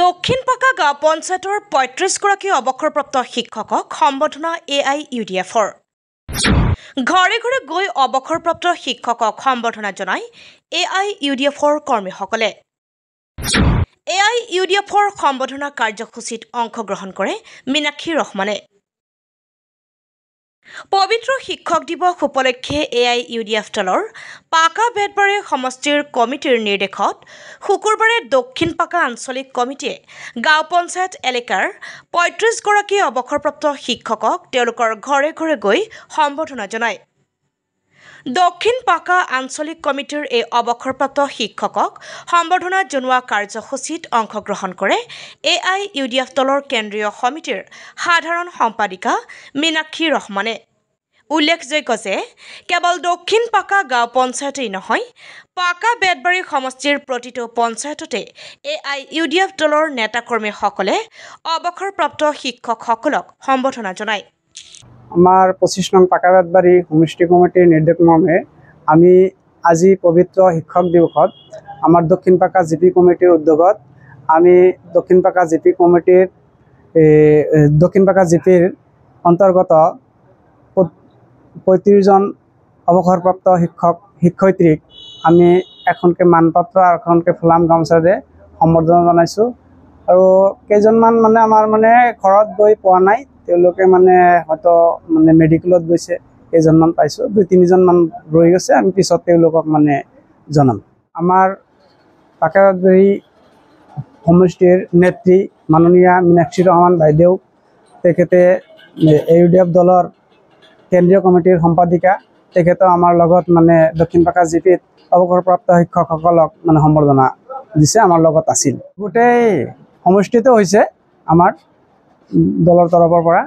দক্ষিণ পাকা গাঁও পঞ্চায়তৰ ৩৫গৰাকী অৱসৰপ্ৰাপ্ত শিক্ষকক সম্বৰ্ধনা AIUDFৰ। ঘৰে ঘৰে গৈ অৱসৰপ্ৰাপ্ত শিক্ষকক সম্বৰ্ধনা জনায় AIUDFৰ কৰ্মীসকলে। AIUDFৰ সম্বৰ্ধনা কাৰ্যসূচীত অংশগ্ৰহণ কৰে মীনাক্ষী ৰহমানে। পবিত্ৰ শিক্ষক দিৱস উপলক্ষে AIUDF দলৰ পাকা বেতবাৰী সমষ্টিৰ কমিটিৰ নিৰ্দেশত শুকুৰবাৰে দক্ষিণ পাকা আঞ্চলিক কমিটিয়ে গাঁও পঞ্চায়ত এলেকাৰ ৩৫গৰাকী অৱসৰপ্ৰাপ্ত শিক্ষকক তেওঁলোকৰ ঘৰে ঘৰে গৈ সম্বৰ্ধনা জনায়। দক্ষিণ পাকা আঞ্চলিক কমিটিৰ এই অৱসৰপ্ৰাপ্ত শিক্ষকক সম্বৰ্ধনা জনোৱা কাৰ্যসূচীত অংশগ্ৰহণ কৰে AIUDF দলৰ কেন্দ্ৰীয় সমিতিৰ সাধাৰণ সম্পাদিকা মীনাক্ষী ৰহমানে। উল্লেখযোগ্য যে কেৱল দক্ষিণ পাকা গাঁও পঞ্চায়তেই নহয়, পাকা বেতবাৰী সমষ্টিৰ প্ৰতিটো পঞ্চায়ততে AIUDF দলৰ নেতাকৰ্মীসকলে অৱসৰপ্ৰাপ্ত শিক্ষকসকলক সম্বৰ্ধনা জনায়। আমাৰ ২৫ নং পাকা বেতবাৰী সমষ্টি কমিটিৰ নিৰ্দেশ মৰ্মে আমি আজি পবিত্ৰ শিক্ষক দিৱসত আমাৰ দক্ষিণ পাকা জিপি কমিটিৰ উদ্যোগত আমি দক্ষিণ পাকা জিপিৰ অন্তৰ্গত ৩৫জন অৱসৰপ্ৰাপ্ত শিক্ষয়িত্ৰীক আমি এখনকে মানপত্ৰ আৰু এখনকে ফুলাম গামোচাৰে সম্বৰ্ধনা জনাইছোঁ। আৰু কেইজনমান আমাৰ ঘৰত গৈ পোৱা নাই, তেওঁলোকে হয়তো মেডিকেলত গৈছে, কেইজনমান পাইছোঁ, ২-৩জন ৰৈ গৈছে। আমি পিছত তেওঁলোকক জনাম। আমাৰ পাকা বেতবাৰী সমষ্টিৰ নেত্ৰী মাননীয়া মীনাক্ষী ৰহমান বাইদেউ, তেখেতে AIUDF দলৰ কেন্দ্ৰীয় কমিটিৰ সম্পাদিকা, তেখেতেও আমাৰ লগত দক্ষিণ পাকা জিপিত অৱসৰপ্ৰাপ্ত শিক্ষকসকলক সম্বৰ্ধনা দিছে, আমাৰ লগত আছিল। গোটেই সমষ্টিতে হৈছে আমাৰ দলৰ তৰফৰ পৰা।